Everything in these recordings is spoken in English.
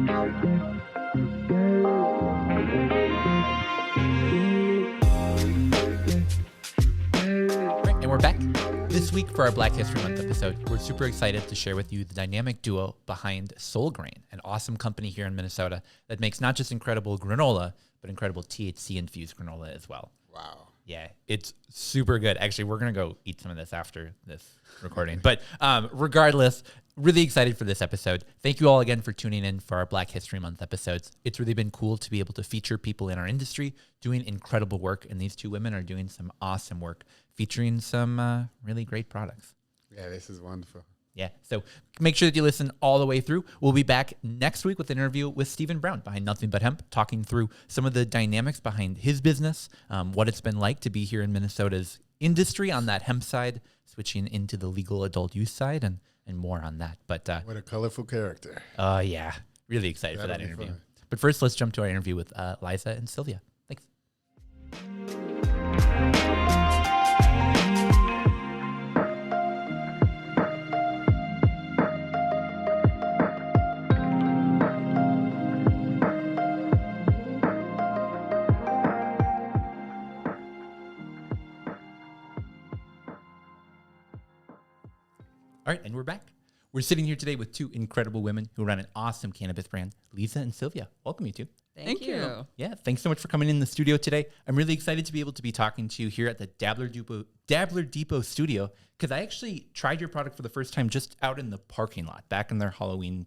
And we're back. This week for our Black History Month episode, we're super excited to share with you the dynamic duo behind Soul Grain, an awesome company here in Minnesota that makes not just incredible granola, but incredible THC-infused granola as well. Wow. Yeah, it's super good. Actually, we're going to go eat some of this after this recording. But regardless, really excited for this episode. Thank you all again for tuning in for our Black History Month episodes. It's really been cool to be able to feature people in our industry doing incredible work. And these two women are doing some awesome work featuring some really great products. Yeah, this is wonderful. Yeah, so make sure that you listen all the way through. We'll be back next week with an interview with Stephen Brown behind Nothing But Hemp, talking through some of the dynamics behind his business, what it's been like to be here in Minnesota's industry on that hemp side, switching into the legal adult use side, and more on that. But what a colorful character. Yeah, really excited for that interview. Fun. But first, let's jump to our interview with Liza and Sylvia. Thanks. All right, and we're back. We're sitting here today with two incredible women who run an awesome cannabis brand, Liza and Sylvia. Welcome, you two. Thank you. Yeah, thanks so much for coming in the studio today. I'm really excited to be able to be talking to you here at the Dabbler Depot studio, because I actually tried your product for the first time just out in the parking lot, back in their Halloween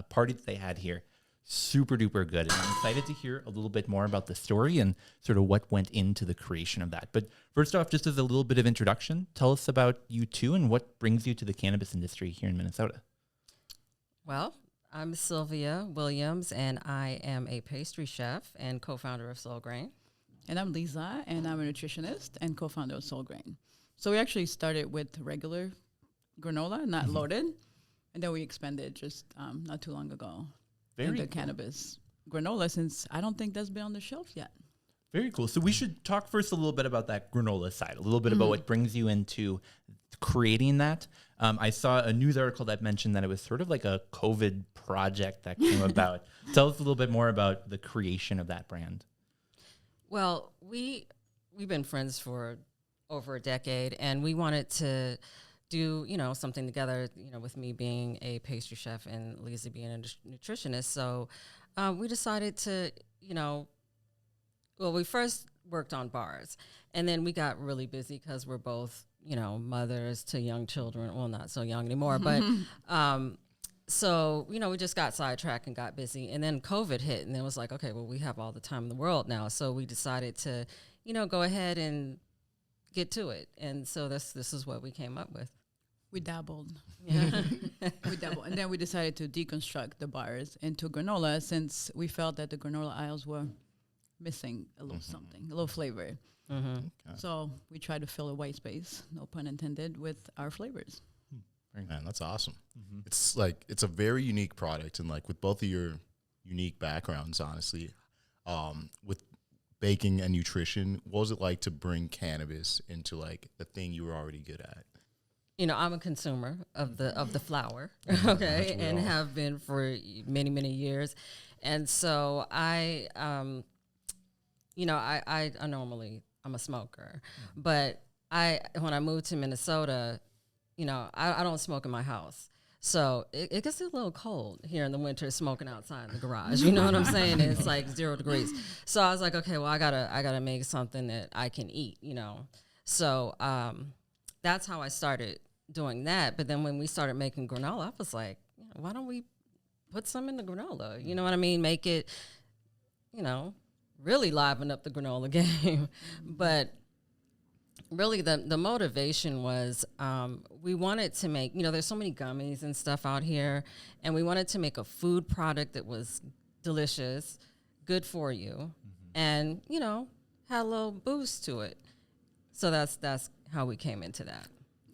party that they had here. Super duper good. And I'm excited to hear a little bit more about the story and sort of what went into the creation of that. But first off, just as a little bit of introduction, tell us about you two and what brings you to the cannabis industry here in Minnesota. Well, I'm Sylvia Williams, and I am a pastry chef and co-founder of Soul Grain. And I'm Liza, and I'm a nutritionist and co-founder of Soul Grain. So we actually started with regular granola, not loaded, and then we expanded just not too long ago. Very into cool. Cannabis granola, since I don't think that's been on the shelf yet. Very cool. So we should talk first a little bit about that granola side, a little bit about what brings you into creating that. I saw a news article that mentioned that it was sort of like a COVID project that came about. Tell us a little bit more about the creation of that brand. Well, we've been friends for over a decade, and we wanted to do, something together, with me being a pastry chef and Liza being a nutritionist. So we decided to, we first worked on bars, and then we got really busy because we're both, mothers to young children. Well, not so young anymore, but so, we just got sidetracked and got busy. And then COVID hit, and it was like, okay, well, we have all the time in the world now. So we decided to, go ahead and get to it. And so this is what we came up with. We dabbled. Yeah. We dabbled. And then we decided to deconstruct the bars into granola, since we felt that the granola aisles were missing a little something, a little flavor. Mm-hmm. Okay. So we tried to fill a white space, no pun intended, with our flavors. Man, that's awesome. It's like, it's a very unique product. And like with both of your unique backgrounds, honestly, with baking and nutrition, what was it like to bring cannabis into like the thing you were already good at? I'm a consumer of the flower, okay, and have been for many, many years. And so I normally, I'm a smoker, but when I moved to Minnesota, I don't smoke in my house. So it gets a little cold here in the winter, smoking outside in the garage. You know what I'm saying? It's like 0 degrees. So I was like, okay, well, I gotta make something that I can eat, So that's how I started doing that. But then when we started making granola, I was like, why don't we put some in the granola? You know what I mean? Make it, really liven up the granola game. But really the motivation was we wanted to make, there's so many gummies and stuff out here, and we wanted to make a food product that was delicious, good for you, and, had a little boost to it. So that's how we came into that.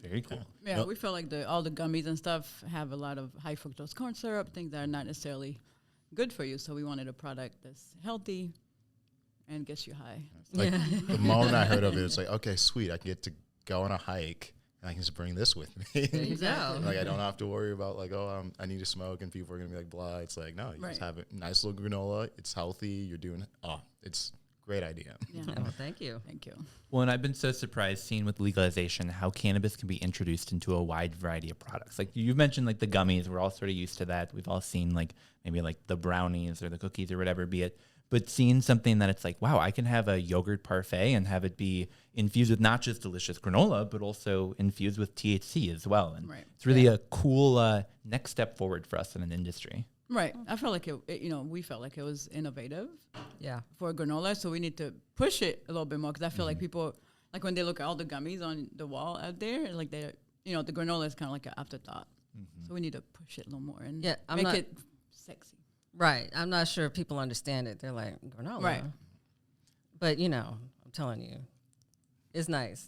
Very cool. Yeah, we felt like all the gummies and stuff have a lot of high fructose corn syrup, things that are not necessarily good for you. So we wanted a product that's healthy and gets you high. Like the moment I heard of it, it's like, okay, sweet. I get to go on a hike and I can just bring this with me. Exactly. Like I don't have to worry about like, oh, I need to smoke and people are gonna be like, blah. It's like, no, you just have a nice little granola. It's healthy. You're doing, it's a great idea. Yeah. Oh, thank you. Thank you. Well, and I've been so surprised seeing with legalization how cannabis can be introduced into a wide variety of products. Like you mentioned, like the gummies, we're all sort of used to that. We've all seen like maybe like the brownies or the cookies or whatever be it. But seeing something that it's like, wow, I can have a yogurt parfait and have it be infused with not just delicious granola, but also infused with THC as well. And it's really a cool next step forward for us in an industry. Right. I felt like we felt like it was innovative. Yeah. For granola, so we need to push it a little bit more because I feel like people, like when they look at all the gummies on the wall out there, like the granola is kind of like an afterthought. So we need to push it a little more and make it sexy. Right. I'm not sure if people understand it. They're like, granola. Right. But, I'm telling you, it's nice.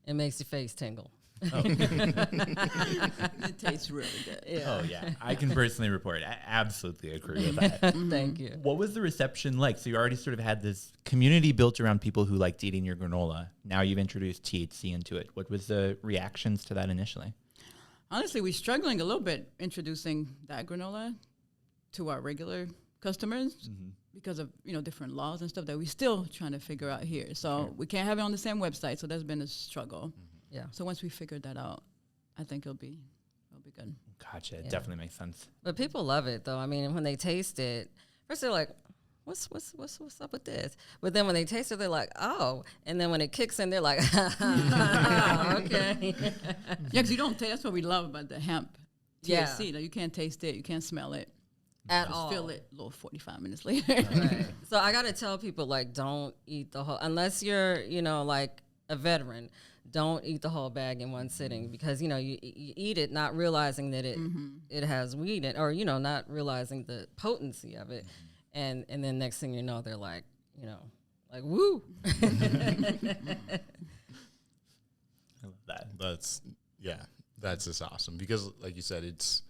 It makes your face tingle. Oh. It tastes really good. Yeah. Oh, yeah. I can personally report. I absolutely agree with that. Thank you. What was the reception like? So you already sort of had this community built around people who liked eating your granola. Now you've introduced THC into it. What was the reactions to that initially? Honestly, we're struggling a little bit introducing that granola to our regular customers because of different laws and stuff that we're still trying to figure out here. So we can't have it on the same website. So that's been a struggle. Yeah. So once we figured that out, I think it'll be good. Gotcha. It definitely makes sense. But people love it though. I mean, when they taste it, first they're like, what's up with this? But then when they taste it, they're like, oh. And then when it kicks in, they're like, okay. Yeah, because you don't taste. That's what we love about the hemp THC. Like you can't taste it, you can't smell it at just all. feel it a little 45 minutes later. Right. So I got to tell people, like, don't eat the whole, unless you're, like a veteran, don't eat the whole bag in one sitting because, you eat it not realizing that it has weed in, or, not realizing the potency of it. And then next thing you know, they're like, like, woo. I love that. That's just awesome because, like you said, it's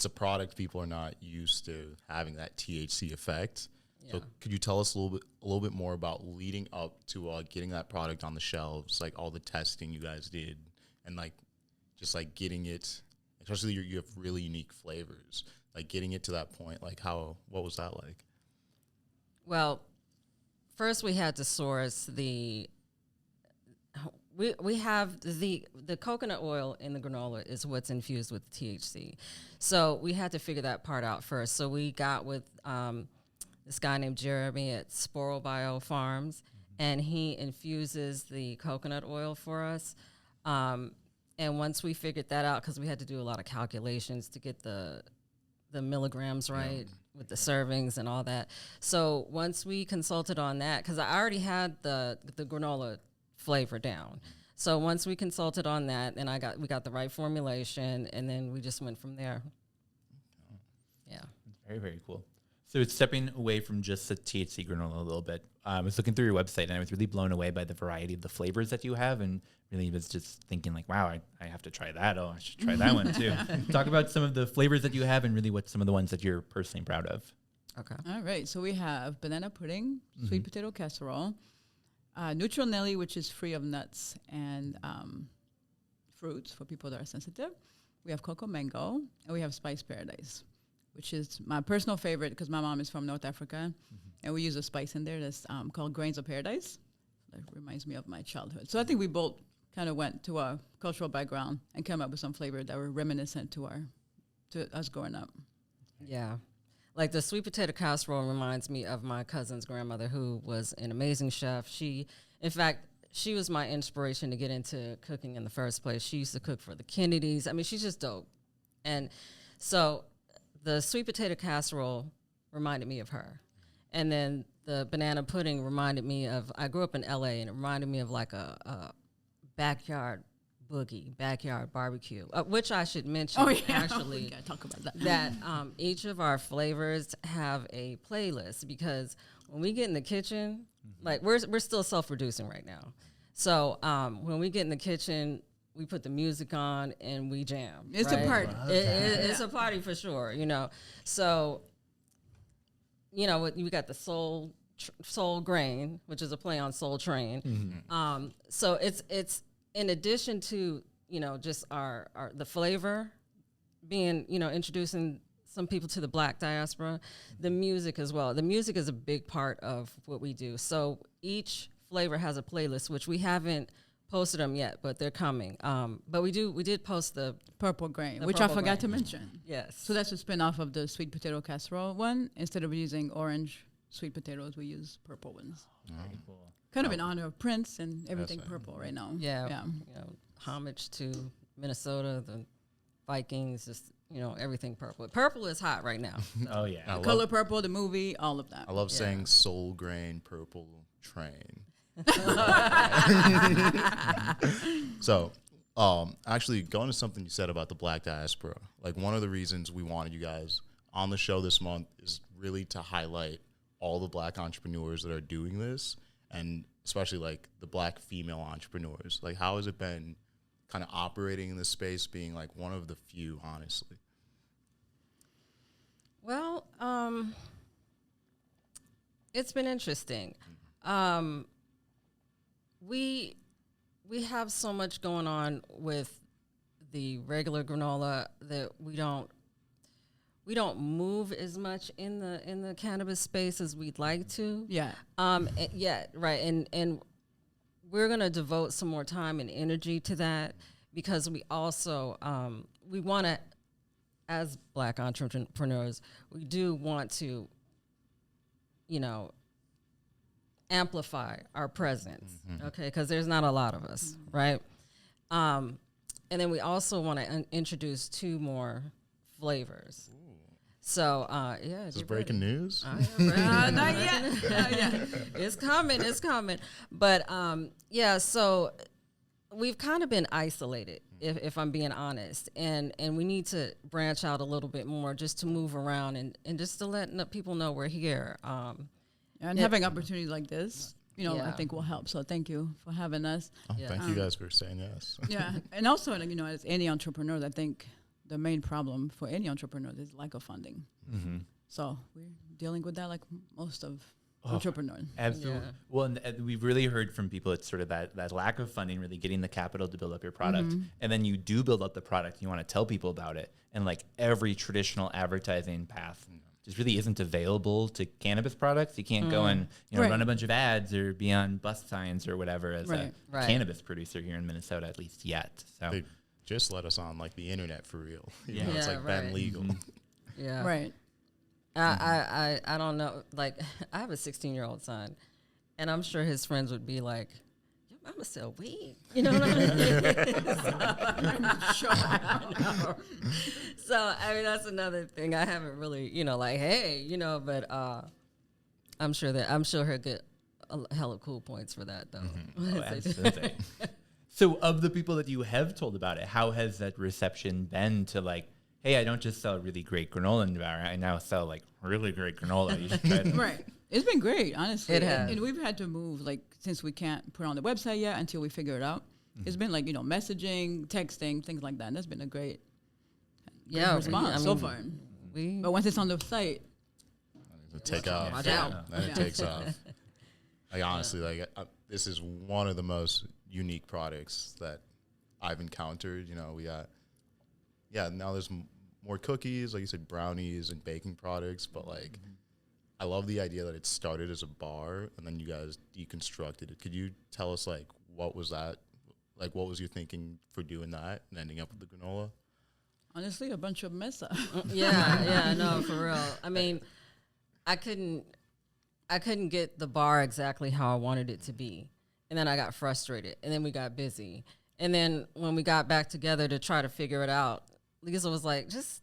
a product people are not used to having that THC effect. Yeah. So could you tell us a little bit more about leading up to getting that product on the shelves, like all the testing you guys did, and like just like getting it, especially you have really unique flavors, like getting it to that point, like what was that like? Well, first we had to source we have the coconut oil in the granola is what's infused with THC. So we had to figure that part out first. So we got with this guy named Jeremy at Sporal Bio Farms, and he infuses the coconut oil for us. And once we figured that out, because we had to do a lot of calculations to get the milligrams right with the servings and all that. So once we consulted on that, because I already had the granola flavor down. So once we consulted on that, and we got the right formulation, and then we just went from there. Yeah. Very, very cool. So it's stepping away from just the THC granola a little bit. I was looking through your website, and I was really blown away by the variety of the flavors that you have, and really was just thinking like, wow, I have to try that. Oh, I should try that one too. Talk about some of the flavors that you have and really what some of the ones that you're personally proud of. Okay. All right. So we have banana pudding, sweet potato casserole, neutral Nelly, which is free of nuts and fruits for people that are sensitive. We have cocoa mango, and we have spice paradise, which is my personal favorite because my mom is from North Africa, and we use a spice in there that's called grains of paradise. That reminds me of my childhood. So I think we both kind of went to our cultural background and came up with some flavor that were reminiscent to us growing up. Yeah. Like the sweet potato casserole reminds me of my cousin's grandmother, who was an amazing chef. In fact, she was my inspiration to get into cooking in the first place. She used to cook for the Kennedys. I mean, she's just dope. And so the sweet potato casserole reminded me of her. And then the banana pudding reminded me of, I grew up in LA, and it reminded me of like a backyard boogie, backyard barbecue, which I should mention actually we gotta talk about that. That each of our flavors have a playlist, because when we get in the kitchen, like we're still self-producing right now. So when we get in the kitchen, we put the music on and we jam. It's right? a party. It's a party for sure, So, we got the soul grain, which is a play on Soul Train. So it's in addition to just the flavor being, introducing some people to the Black diaspora, the music as well. The music is a big part of what we do. So each flavor has a playlist, which we haven't posted them yet, but they're coming. But we did post the Purple grain, the which I purple forgot to grain. mention. Yes. So that's a spin-off of the sweet potato casserole one. Instead of using orange sweet potatoes, we use purple ones. Very cool. Kind of in honor of Prince and everything Yes, purple right now. Yeah. Homage to Minnesota, the Vikings, just everything purple. Purple is hot right now. Oh yeah. I love, Color Purple, the movie, all of that. I love Yeah. saying soul grain purple train. So, actually, going to something you said about the Black diaspora, like one of the reasons we wanted you guys on the show this month is really to highlight all the Black entrepreneurs that are doing this, and especially like the Black female entrepreneurs. Like, how has it been kind of operating in this space, being like one of the few, honestly? Well, it's been interesting. We have so much going on with the regular granola that we don't move as much in the cannabis space as we'd like to. Yeah. Yeah, right. And we're gonna devote some more time and energy to that, because we also we want to, as Black entrepreneurs, we do want to, amplify our presence, okay? Because there's not a lot of us, right? And then we also want to introduce 2 more flavors. So, yeah. Is this breaking news? Not yet. It's coming. But, yeah, so we've kind of been isolated, if I'm being honest. And we need to branch out a little bit more, just to move around and just to let people know we're here. And having opportunities like this, I Yeah. think will help. So thank you for having us. Oh, Yeah. thank you guys for saying yes. Yeah. And also, as any entrepreneur, I think the main problem for any entrepreneur is lack of funding. Mm-hmm. So we're dealing with that like most of entrepreneurs. Absolutely. Yeah. Well, and we've really heard from people, it's sort of that lack of funding, really getting the capital to build up your product. And then you do build up the product, you want to tell people about it. And like every traditional advertising path just really isn't available to cannabis products. You can't go and Right. run a bunch of ads or be on bus signs or whatever as Right. a Right. cannabis producer here in Minnesota, at least yet. So They just let us on like the internet for real. You Yeah. know, it's Yeah, like been right. legal. Yeah. Right. I don't know. Like, I have a 16-year-old son, and I'm sure his friends would be like, "Your mama sell weed," you know what I mean? So I mean, that's another thing. I haven't really, like, hey, but I'm sure he'll get a hell of cool points for that, though. Oh, absolutely. So of the people that you have told about it, how has that reception been to like, hey, I don't just sell really great granola anymore, I now sell like really great granola. You should try it. Right. It's been great, honestly. It has. And we've had to move, like, since we can't put it on the website yet until we figure it out. It's been like, messaging, texting, things like that. And that's been a great response so far. But once it's on the site, To take off. Watch out. Then it Yeah. takes off. Like, honestly, like this is one of the most unique products that I've encountered. We got, now there's more cookies, like you said, brownies and baking products. But like, I love the idea that it started as a bar and then you guys deconstructed it. Could you tell us like, what was that? Like, what was your thinking for doing that and ending up with the granola? honestly, a bunch of mess up. Yeah, no, for real. I mean, I couldn't get the bar exactly how I wanted it to be. And then I got frustrated. And then we got busy. And then when we got back together to try to figure it out, Liza was like, just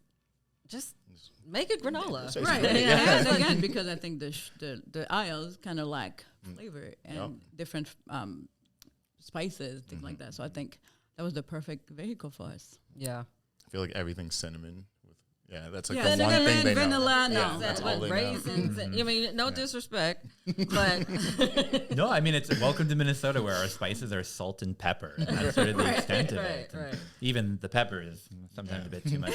make it granola. Right. And again, because I think the aisles kind of lack flavor and different spices, things like that. So I think that was the perfect vehicle for us. Yeah. I feel like everything's cinnamon. That's like Yeah, the one thing they vanilla, know. no. Yeah, that's all they know. Raisins. I mean, no disrespect, but No, I mean, it's welcome to Minnesota where our spices are salt and pepper. And that's sort of the extent of it. And right. even the pepper is sometimes a bit too much.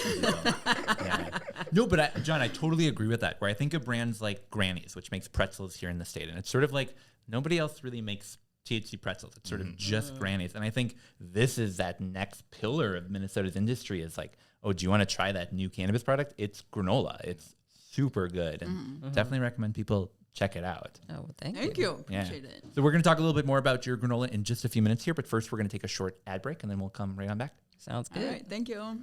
Yeah. No, but John, I totally agree with that, where I think of brands like Granny's, which makes pretzels here in the state. And it's sort of like nobody else really makes THC pretzels. It's sort of just grannies. And I think this is that next pillar of Minnesota's industry is like, oh, do you want to try that new cannabis product? It's granola. It's super good. And definitely recommend people check it out. Oh, well, thank Thank you. you. Appreciate it. So we're going to talk a little bit more about your granola in just a few minutes here. But first, we're going to take a short ad break, and then we'll come right on back. Sounds All good. right. Thank you.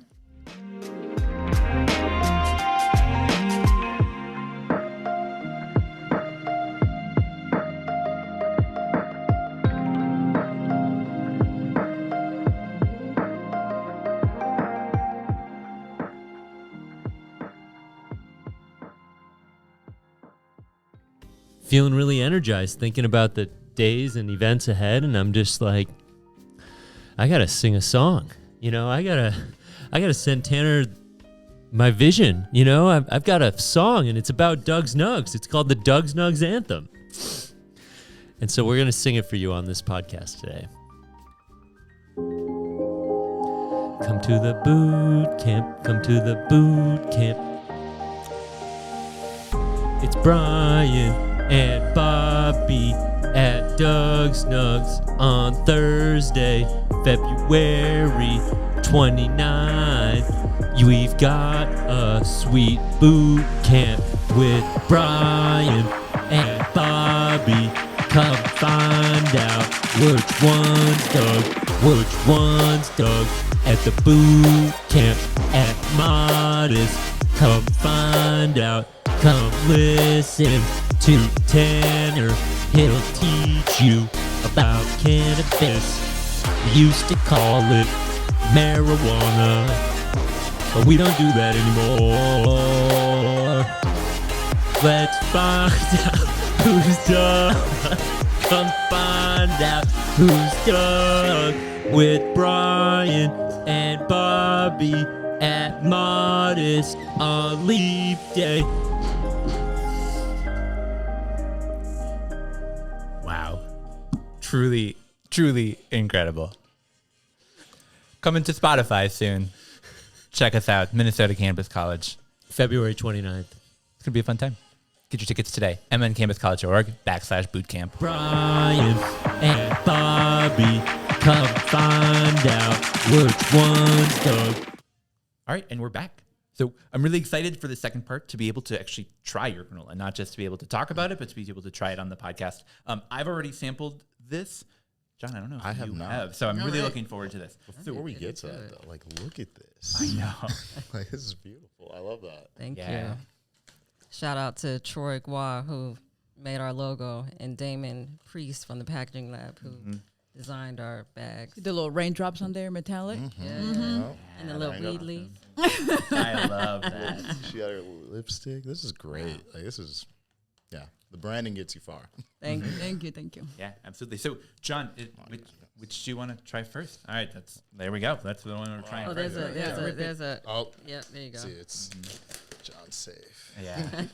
Feeling really energized, thinking about the days and events ahead, and I'm just like, I gotta sing a song. You know, I gotta send Tanner my vision. You know, I've got a song, and it's about Doug's Nugs. It's called the Doug's Nugs Anthem, and so we're gonna sing it for you on this podcast today. Come to the boot camp. Come to the boot camp. It's Brian and Bobby at Doug's Nugs on Thursday, February 29th. We've got a sweet boot camp with Brian and Bobby. Come find out which one's Doug at the boot camp at Modest. Come find out. Come listen to Tanner, he'll teach you about cannabis. We used to call it marijuana, but we don't do that anymore. Let's find out who's Doug. Come find out who's Doug with Brian and Bobby at Modest on Leap Day. Wow. Truly, truly incredible. Coming to Spotify soon. Check us out, Minnesota Cannabis College. February 29th. It's going to be a fun time. Get your tickets today. mncampuscollege.org/bootcamp. Brian and Bobby, come find out which one's Doug. All right, and we're back. So I'm really excited for the second part to be able to actually try your granola, not just to be able to talk about it, but to be able to try it on the podcast. I've already sampled this. John, I don't know if I have you not. have. So I'm really looking forward to this. Before we get to that, though, like, look at this. I know. Like, this is beautiful. I love that. Thank Yeah. you. Shout out to Troy Gua, who made our logo, and Damon Priest from the Packaging Lab, who designed our bags. The little raindrops on there, metallic. Yeah. Well, And the little weed leaf. I love that. she got her lipstick. This is great. Like, this is, yeah. The branding gets you far. Thank you. Thank you. Thank you. Yeah, absolutely. So, John, which do you want to try first? All right, there we go. That's the one we're trying. Oh, first. there's a. Oh, Yeah, there you go. see, it's John safe. Yeah.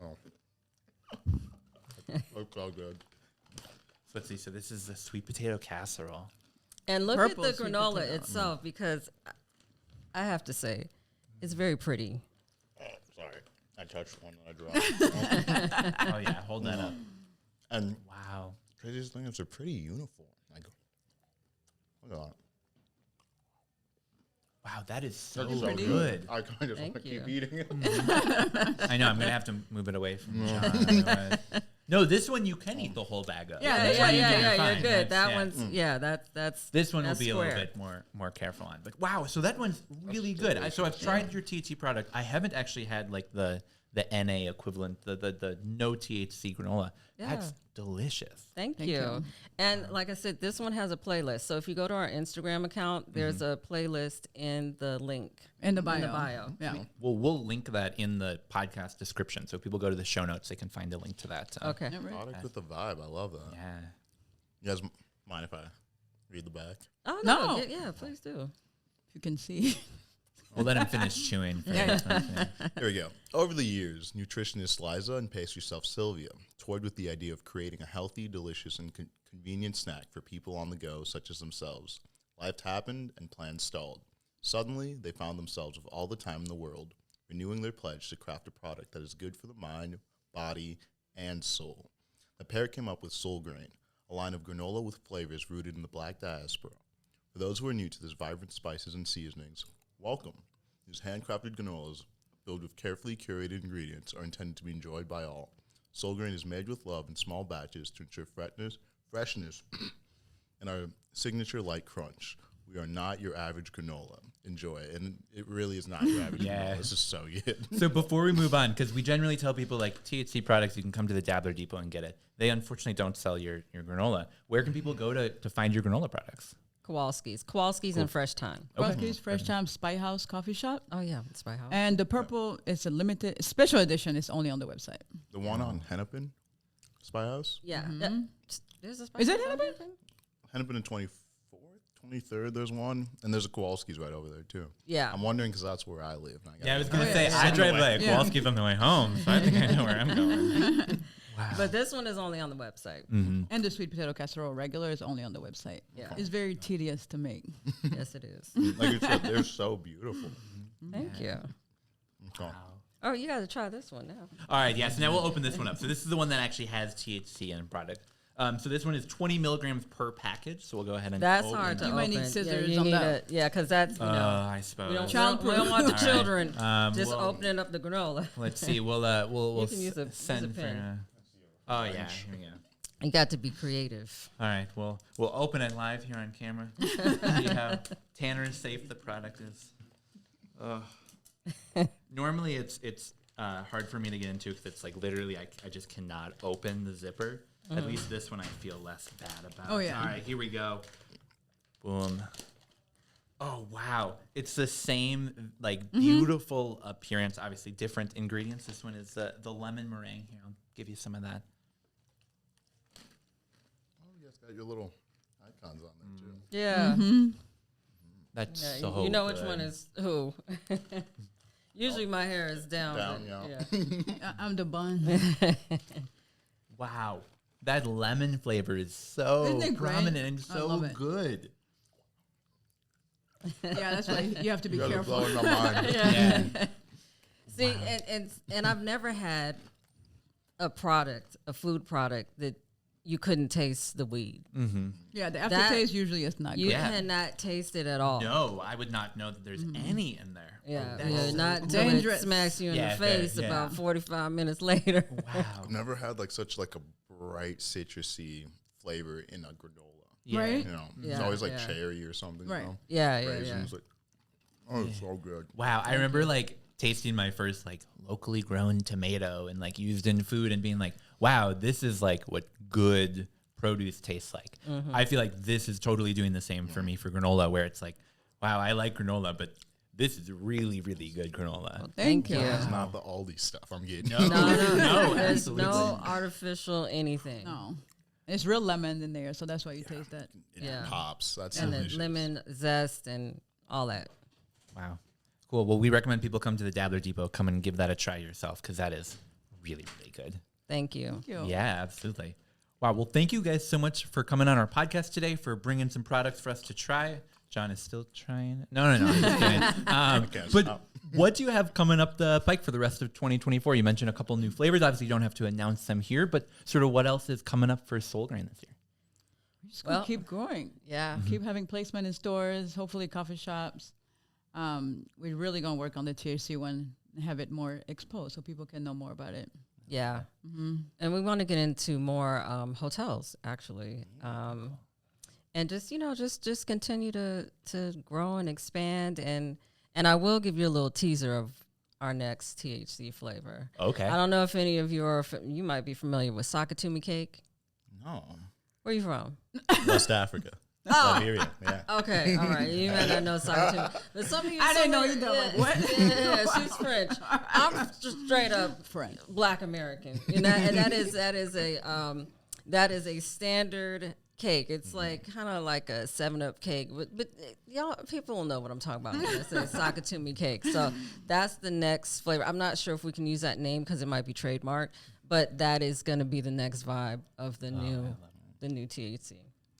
Oh. Looks all good. Let's see. So this is the sweet potato casserole. And look Purple at the sweet granola potato. itself, because I have to say, it's very pretty. Oh, sorry. I touched one and I dropped. Oh yeah, hold that up. And Wow. craziest thing is they're pretty uniform. Like, look at that. Wow, that is so That's so good. I kind of want to Thank you. keep eating it. I know. I'm gonna have to move it away from John. otherwise. No, this one you can eat the whole bag of. Yeah, This yeah, one you yeah, can, yeah. fine. You're good. That's- That yeah. one's that's. This one will that's be a square. little bit more careful on. But wow, so that one's really good. So I've tried your THC product. I haven't actually had like the NA equivalent, the no THC granola. That's Yeah. delicious. Thank Thank you. you. And like I said, this one has a playlist. So if you go to our Instagram account, there's a playlist in the link. In the bio. In the bio. Yeah. Well, we'll link that in the podcast description. So if people go to the show notes, they can find a link to that. Okay. Yeah, right. Product with the vibe. I love that. Yeah. You guys mind if I read the back? Oh No. no. Yeah, please do. If you can see. We'll let him finish chewing. For this one. Here we go. Over the years, nutritionist Liza and pastry chef Sylvia toyed with the idea of creating a healthy, delicious, and convenient snack for people on the go, such as themselves. Life happened and plans stalled. Suddenly, they found themselves with all the time in the world. renewing their pledge to craft a product that is good for the mind, body, and soul. The pair came up with Soul Grain, a line of granola with flavors rooted in the Black Diaspora. For those who are new to this vibrant spices and seasonings, welcome. These handcrafted granolas, filled with carefully curated ingredients, are intended to be enjoyed by all. Soul Grain is made with love in small batches to ensure freshness, and our signature light crunch. We are not your average granola. Enjoy it. And it really is not your average granola. This is so good. So before we move on, because we generally tell people like THC products, you can come to the Dabbler Depot and get it. They unfortunately don't sell your granola. Where can people go to find your granola products? Kowalski's and Fresh Time. Kowalski's, Fresh Time, Spy House Coffee Shop. Oh yeah, Spy House. And the purple is a limited special edition. It's only on the website. The one on Hennepin, Spy House? Yeah. There's a Spy Is House it on Hennepin? Hennepin and 24th, 23rd, there's one. And there's a Kowalski's right over there, too. Yeah. I'm wondering because that's where I live. And Yeah, I was going to Oh, say, yeah. I drive by Yeah. Kowalski's on the way home, so I think I know where I'm going. Wow. But this one is only on the website. Mm-hmm. And the sweet potato casserole regular is only on the website. Yeah. It's very tedious to make. Yes, it is. Like you said, they're so beautiful. Thank you. Okay. Oh, you got to try this one now. All right, yeah, so now we'll open this one up. So this is the one that actually has THC in the product. So this one is 20 milligrams per package, so we'll go ahead and That's open hard to that. You might open. need scissors you on need that. because that's, you know, I suppose. we don't Childproof. want the All right. children just well, opening up the granola. Let's see. We'll You can use a send pen. for. Oh yeah, here we go. You got to be creative. All right, well, we'll open it live here on camera. See how Tanner safe the product is. Normally, it's hard for me to get into because it's like literally I just cannot open the zipper. At least this one I feel less bad about. Oh, yeah. All right, here we go. Boom. Oh wow, it's the same like beautiful appearance. Obviously, different ingredients. This one is the lemon meringue. Here, I'll give you some of that. Oh, you guys got your little icons on there, too. Yeah. That's Yeah, so you know which good. one is who. Usually my hair is down. Down, but yeah. I'm the bun. Wow. That lemon flavor is so Isn't it great? prominent and I so love it. good. Yeah, that's why you have to be You guys are careful. blowing my mind. Yeah. See, and I've never had a food product that you couldn't taste the weed. Yeah, the aftertaste usually is not You good. Yeah. cannot taste it at all. No, I would not know that there's any in there. Yeah, That's yeah, so not cool. until it Dangerous. smacks you in Yeah, the face yeah. about 45 minutes later. Wow. I've never had like such like a bright citrusy flavor in a granola. Yeah. Right? You know, it's Yeah, always like yeah. cherry or something. Right. You know? Yeah, yeah, yeah. Raisins, like, oh, it's so good. Wow. I remember like tasting my first like locally grown tomato and like used in food and being like, wow, this is like what good produce tastes like. I feel like this is totally doing the same for me for granola, where it's like, wow, I like granola, but this is really, really good granola. Thank you. It's not the Aldi stuff I'm getting. No, No, there's absolutely. no artificial anything. No. It's real lemon in there, so that's why you taste that. It Yeah. pops. That's And the delicious. lemon zest and all that. Wow. Cool. Well, we recommend people come to the Dabbler Depot. Come and give that a try yourself because that is really, really good. Thank you. Thank you. Yeah, absolutely. Wow. Well, thank you guys so much for coming on our podcast today, for bringing some products for us to try. John is still trying. No, I'm just kidding. can't But stop. what do you have coming up the pike for the rest of 2024? You mentioned a couple new flavors. Obviously, you don't have to announce them here, but sort of what else is coming up for Soul Grain this year? We're just going to Well- keep growing. Yeah. Keep having placement in stores, hopefully coffee shops. We're really going to work on the THC one and have it more exposed so people can know more about it. Yeah. And we want to get into more hotels, actually. And just, just continue to grow and expand. And I will give you a little teaser of our next THC flavor. Okay. I don't know if any of you you might be familiar with Sakatumi cake. No. Where are you from? West Africa. Oh. Liberia. Yeah. Okay, all right. You might not know Sakatumi. But some of you, I didn't know some you of- know, like, what? Yeah, she's French. I'm just straight up French. Black American. And that is a standard cake. It's like kind of like a 7-Up cake, but y'all people will know what I'm talking about when I say Sakatumi cake. So that's the next flavor. I'm not sure if we can use that name because it might be trademarked, but that is going to be the next vibe of the new THC.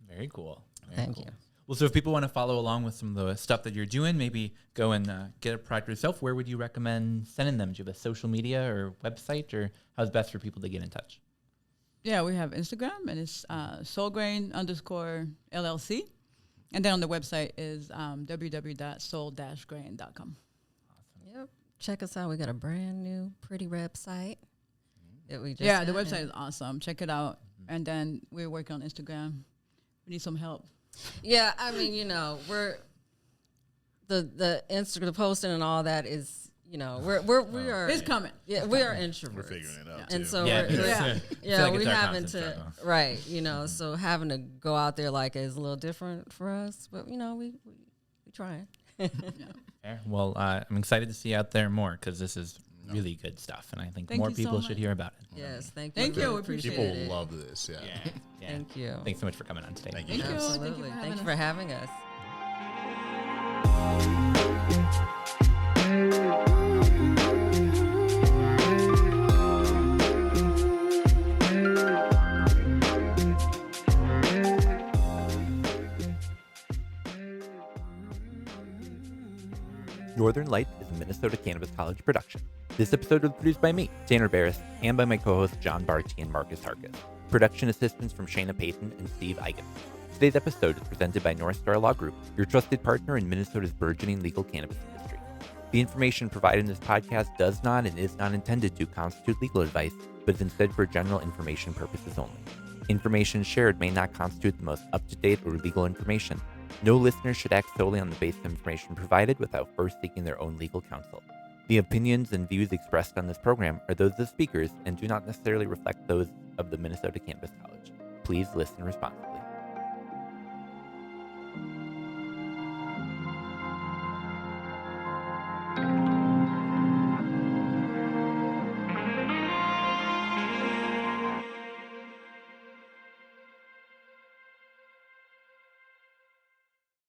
Very cool. Very Thank cool. you. Well, so if people want to follow along with some of the stuff that you're doing, maybe go and get a product yourself, where would you recommend sending them? Do you have a social media or website, or how's best for people to get in touch? Yeah, we have Instagram, and it's soulgrain_LLC. And then on the website is www.soul-grain.com. Yep. Check us out. We got a brand new, pretty website that we just Yeah, the added. website is awesome. Check it out. And then we're working on Instagram. We need some help. Yeah, I mean, we're the Instagram, the posting, and all that is, we are. It's coming. Yeah, we are introverts. We're figuring it out. And too. so Yeah, we're, it's, yeah, like we it's our having constant to struggle. right, so having to go out there like is a little different for us, but we trying. Fair. Well, I'm excited to see you out there more because this is really good stuff, and I think Thank more you so people much. should hear about it. Yes, thank you. Thank you. Really We appreciate People it. will love this. Yeah. Yeah. Thank you. Thanks so much for coming on today. Thank you. Thank you. Absolutely. Thank you for having us. Northern Lights is a Minnesota Cannabis College production. This episode was produced by me, Tanner Barris, and by my co-hosts John Barty and Marcus Harkis. Production assistance from Shayna Payton and Steve Eigen. Today's episode is presented by North Star Law Group, your trusted partner in Minnesota's burgeoning legal cannabis industry. The information provided in this podcast does not and is not intended to constitute legal advice, but is instead for general information purposes only. Information shared may not constitute the most up-to-date or legal information. No listener should act solely on the basis of information provided without first seeking their own legal counsel. The opinions and views expressed on this program are those of the speakers and do not necessarily reflect those of the Minnesota Cannabis College. Please listen responsibly.